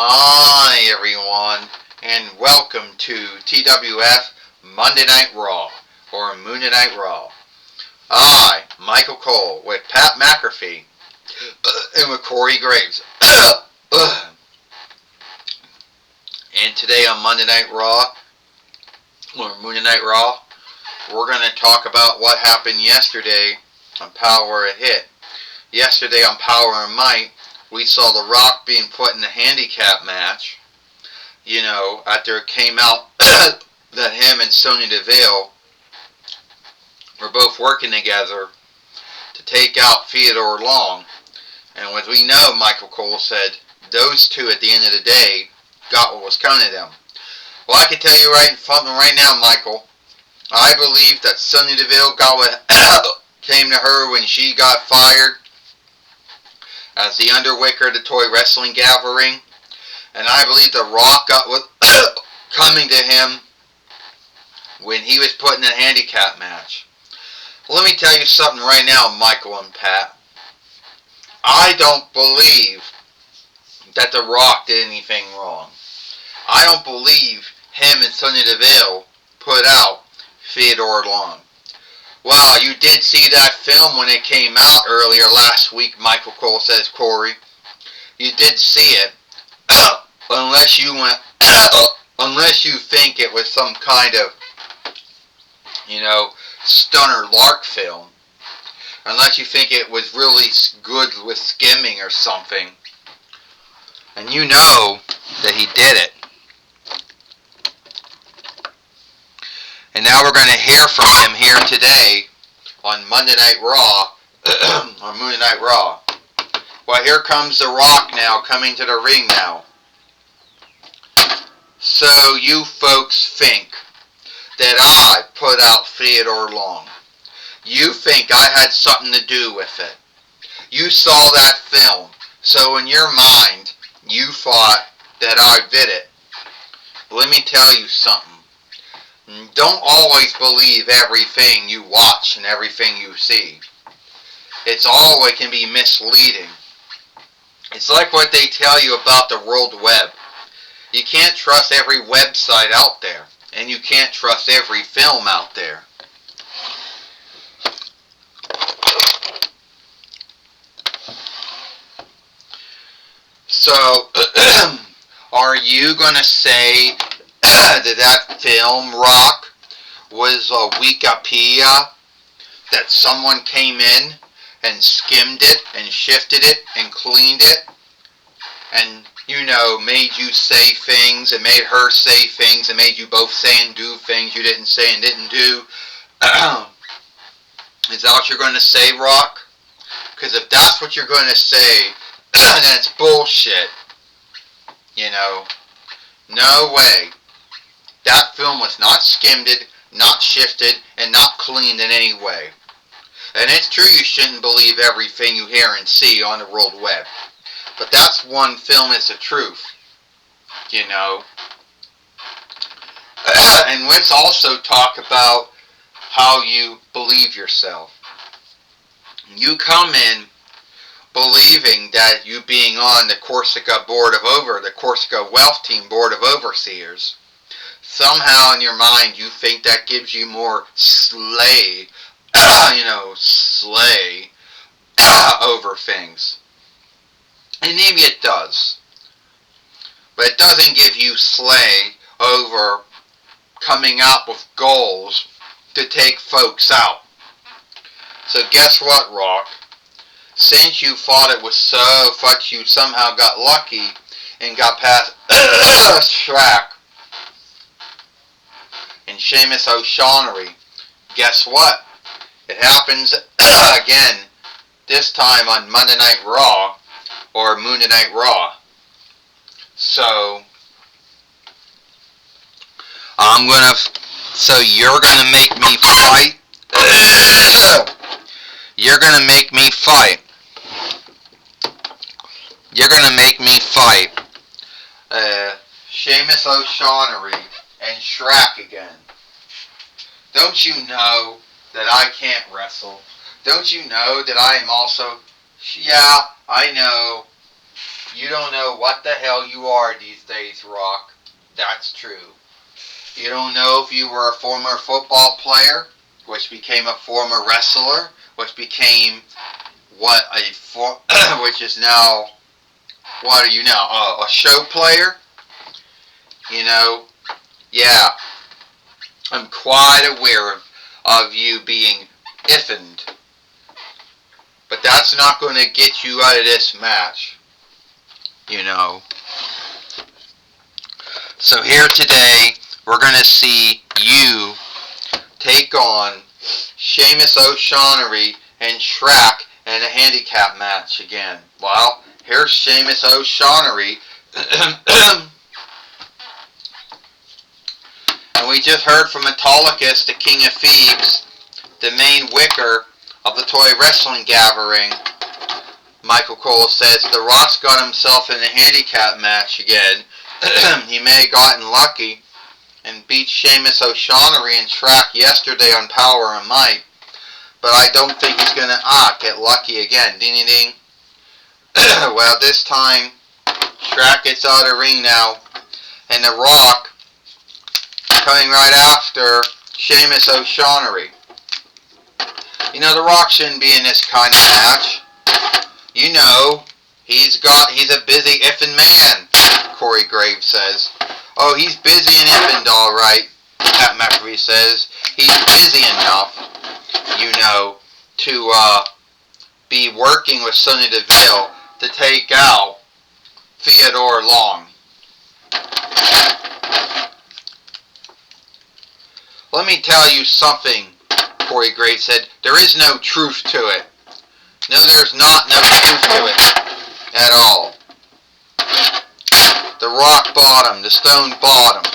Hi everyone, and welcome to TWF Monday Night Raw, or Monday Night Raw. I, Michael Cole, with Pat McAfee, and with Corey Graves. And today on Monday Night Raw, or Monday Night Raw, we're going to talk about what happened yesterday on Power and Hit. Yesterday on Power and Might, we saw The Rock being put in a handicap match. You know, after it came out that him and Sonya Deville were both working together to take out Theodore Long. And as we know, Michael Cole said, those two at the end of the day got what was coming to them. Well, I can tell you right now, Michael, I believe that Sonya Deville got what came to her when she got fired as the Underwicker of the Toy Wrestling Gathering. And I believe The Rock got what coming to him when he was put in a handicap match. Let me tell you something right now, Michael and Pat. I don't believe that The Rock did anything wrong. I don't believe him and Sonya Deville put out Theodore Long. Well, you did see that film when it came out earlier last week, Michael Cole says, Corey. You did see it. Unless you think it was some kind of, Stunner Lark film. Unless you think it was really good with skimming or something. And you know that he did it. And now we're going to hear from him here today on Monday Night Raw, on Monday Night Raw. Well, here comes The Rock now, coming to the ring now. So you folks think that I put out Theodore Long. You think I had something to do with it. You saw that film, so in your mind, you thought that I did it. Let me tell you something. Don't always believe everything you watch and everything you see. It can be misleading. It's like what they tell you about the World Web. You can't trust every website out there, and you can't trust every film out there. So, are you going to say that film, Rock, was a Wikipedia, that someone came in and skimmed it and shifted it and cleaned it and, made you say things and made her say things and made you both say and do things you didn't say and didn't do? Is that what you're going to say, Rock? Because if that's what you're going to say, then it's bullshit. No way. That film was not skimmed, not shifted, and not cleaned in any way. And it's true you shouldn't believe everything you hear and see on the World Web. But that's one film is the truth. And let's also talk about how you believe yourself. You come in believing that you being on the Corsica the Corsica Wealth Team Board of Overseers, somehow in your mind you think that gives you more sway over things. And maybe it does. But it doesn't give you sway over coming up with goals to take folks out. So guess what, Rock? Since you thought it was you somehow got lucky and got past Shaq and Sheamus O'Shaughnessy, guess what? It happens again, this time on Monday Night Raw, or Monday Night Raw. So, you're gonna make me fight? You're gonna make me fight. You're gonna make me fight Sheamus O'Shaughnessy and Shrek again. Don't you know that I can't wrestle? Don't you know that I am also... Yeah, I know. You don't know what the hell you are these days, Rock. That's true. You don't know if you were a former football player, which became a former wrestler, which became which is now, what are you now? A show player? You know, yeah. I'm quite aware of you being iffined. But that's not going to get you out of this match. You know. So here today, we're going to see you take on Sheamus O'Shaughnessy and Shrek in a handicap match again. Well, here's Sheamus O'Shaughnessy. And we just heard from Autolycus, the King of Thebes, the main wicker of the toy wrestling gathering. Michael Cole says The Rock's got himself in a handicap match again. He may have gotten lucky and beat Sheamus O'Shaughnessy and Shrek yesterday on Power and Might, but I don't think he's going to get lucky again. Ding ding ding. Well, this time Shrek gets out of the ring now, and The Rock coming right after Sheamus O'Shaughnessy. You know, The Rock shouldn't be in this kind of match. You know, he's a busy effing man, Corey Graves says. Oh, he's busy and effing all right, Pat McAfee says. He's busy enough, you know, to be working with Sonya Deville to take out Theodore Long. Let me tell you something, Corey Graves said. There is no truth to it. No, there's no truth to it at all. The rock bottom, the stone bottom.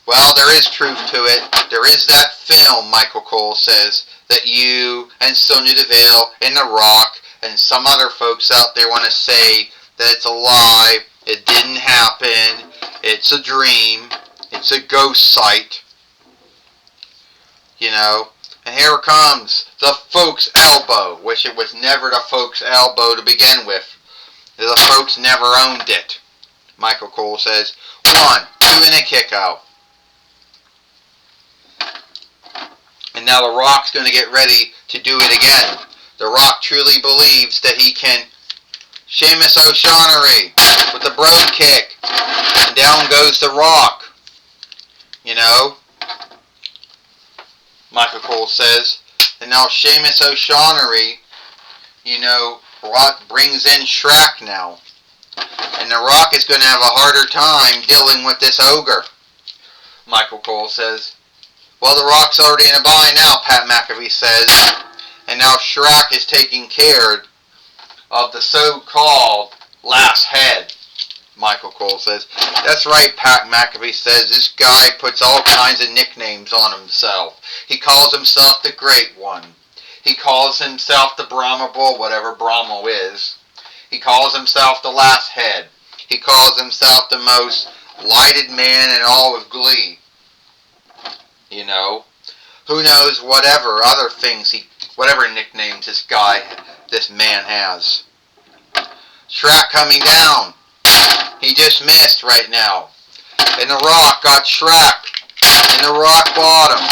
Well, there is truth to it. There is that film, Michael Cole says, that you and Sonya Deville and The Rock and some other folks out there want to say that it's a lie, it didn't happen, it's a dream, it's a ghost site. You know, and here comes the Folks elbow, which it was never the Folks elbow to begin with. The folks never owned it, Michael Cole says. 1, 2, and a kick out. And now The Rock's going to get ready to do it again. The Rock truly believes that he can. Sheamus O'Shaughnessy with the brogue kick. And down goes The Rock. You know, Michael Cole says. And now Sheamus O'Shaughnessy, you know, Rock brings in Shrek now. And The Rock is going to have a harder time dealing with this ogre, Michael Cole says. Well, The Rock's already in a bind now, Pat McAfee says. And now Shrek is taking care of the so-called last head, Michael Cole says. That's right, Pat McAfee says. This guy puts all kinds of nicknames on himself. He calls himself the Great One. He calls himself the Brahma Bull, whatever Brahma is. He calls himself the last head. He calls himself the most lighted man in all of Glee. You know, who knows whatever other things whatever nicknames this man has. Shrek coming down. He just missed right now. And The Rock got Shrek in the rock bottom.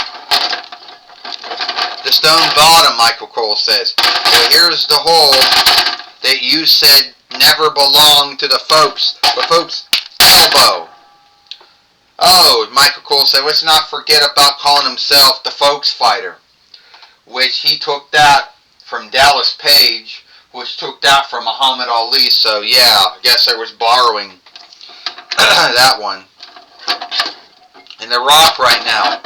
The stone bottom, Michael Cole says. Well, here's the hole that you said never belonged to the folks elbow. Oh, Michael Cole said, let's not forget about calling himself the Folks Fighter, which he took that from Dallas Page, which took that from Muhammad Ali, so yeah, I guess I was borrowing that one. And The Rock right now,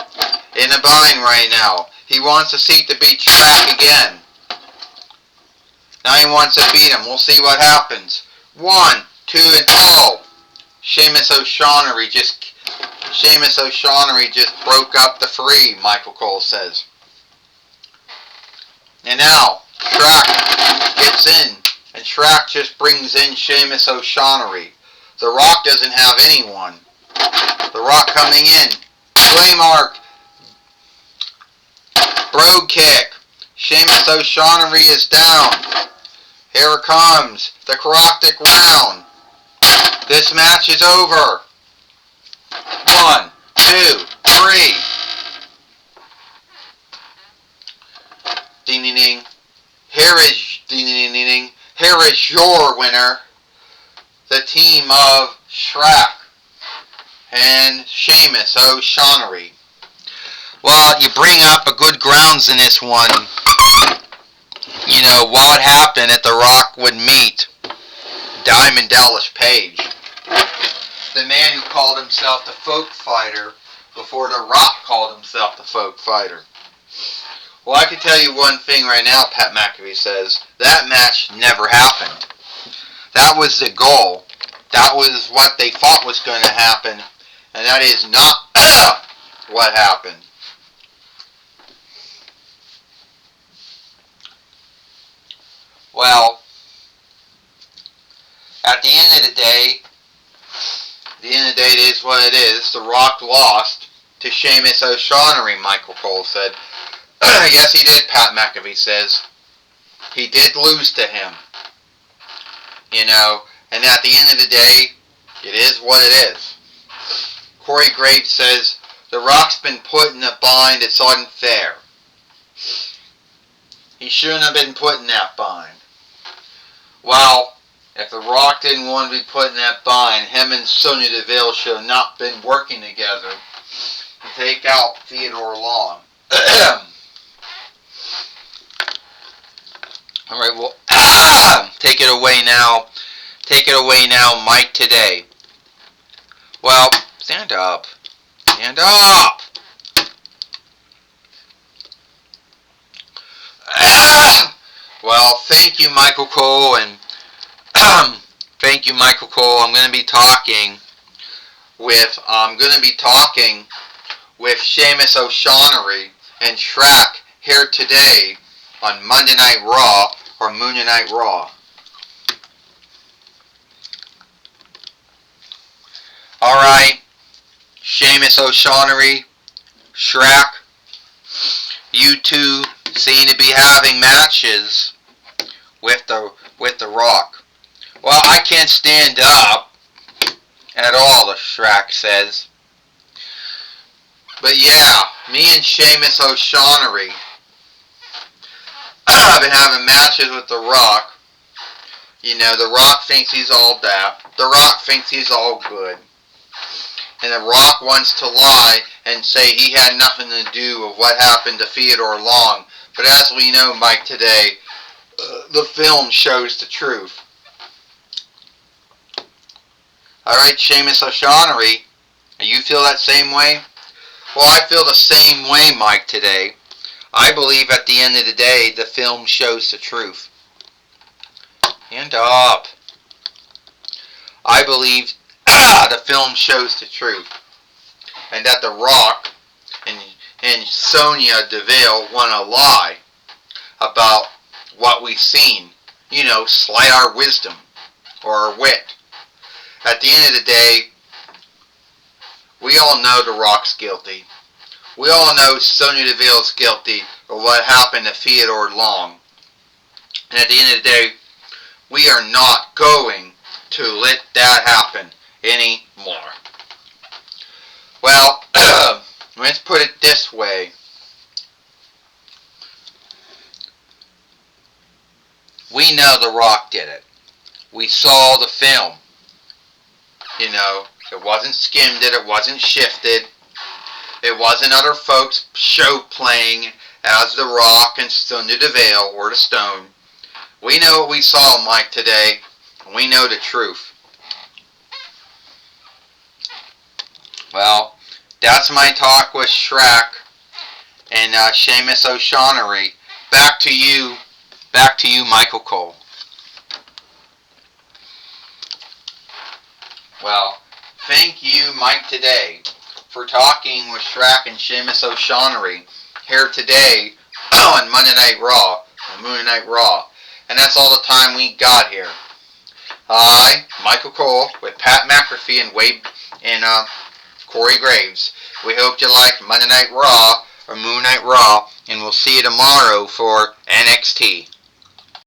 in a bind right now. He wants to seek to beat Shrek again. Now he wants to beat him. We'll see what happens. 1, 2, and oh! Sheamus O'Shaughnessy just broke up the 3, Michael Cole says. And now, Shrek gets in, and Shrek just brings in Sheamus O'Shaughnessy. The Rock doesn't have anyone. The Rock coming in. Flame arc. Brogue kick. Sheamus O'Shaughnessy is down. Here it comes. The Caroctic round. This match is over. 1, 2, 3. Ding ding ding. Here is ding ding ding ding. Here is your winner. The team of Shrek and Sheamus O'Shaughnessy. Well, you bring up a good grounds in this one. You know, what happened at The Rock would meet Diamond Dallas Page, the man who called himself the folk fighter before The Rock called himself the folk fighter. Well, I can tell you one thing right now, Pat McAfee says, that match never happened. That was the goal. That was what they thought was going to happen, and that is not what happened. Well, at the end of the day, it is what it is. The Rock lost to Sheamus O'Shaughnessy, Michael Cole said. Yes, he did, Pat McAfee says. He did lose to him. You know, and at the end of the day, it is what it is. Corey Graves says, The Rock's been put in a bind, it's unfair. He shouldn't have been put in that bind. Well, if The Rock didn't want to be put in that bind, him and Sonya Deville should have not been working together to take out Theodore Long. Alright, well, take it away now. Take it away now, Mike Today. Well, stand up. Stand up! Well, thank you, Michael Cole, and thank you, Michael Cole. I'm going to be talking with Sheamus O'Shaughnessy and Shrek here today on Monday Night Raw or Monday Night Raw. All right, Sheamus O'Shaughnessy, Shrek, you two seem to be having matches with the Rock. Well, I can't stand up at all, the Shrek says. But yeah, me and Sheamus O'Shaughnessy have been having matches with The Rock. You know, The Rock thinks he's all that. The Rock thinks he's all good. And The Rock wants to lie and say he had nothing to do with what happened to Theodore Long. But as we know, Mike, today, the film shows the truth. Alright, Sheamus O'Shaughnessy, do you feel that same way? Well, I feel the same way, Mike, today. I believe at the end of the day, the film shows the truth. Hand up. I believe the film shows the truth. And that The Rock and Sonya Deville want to lie about what we've seen. You know, slight our wisdom or our wit. At the end of the day, we all know The Rock's guilty. We all know Sonya Deville's guilty of what happened to Theodore Long. And at the end of the day, we are not going to let that happen anymore. Well, let's put it this way. We know The Rock did it. We saw the film. You know, it wasn't skimmed, it wasn't shifted. It wasn't other folks show playing as The Rock and Sonya Deville or the Stone. We know what we saw, Mike, today, and we know the truth. Well, that's my talk with Shrek and Sheamus O'Shaughnessy. Back to you, Michael Cole. Well, thank you, Mike, today, for talking with Shrek and Sheamus O'Shaughnessy here today on Monday Night Raw, or Monday Night Raw. And that's all the time we got here. I, Michael Cole, with Pat McAfee and Wade and Corey Graves. We hope you like Monday Night Raw or Moon Night Raw and we'll see you tomorrow for NXT.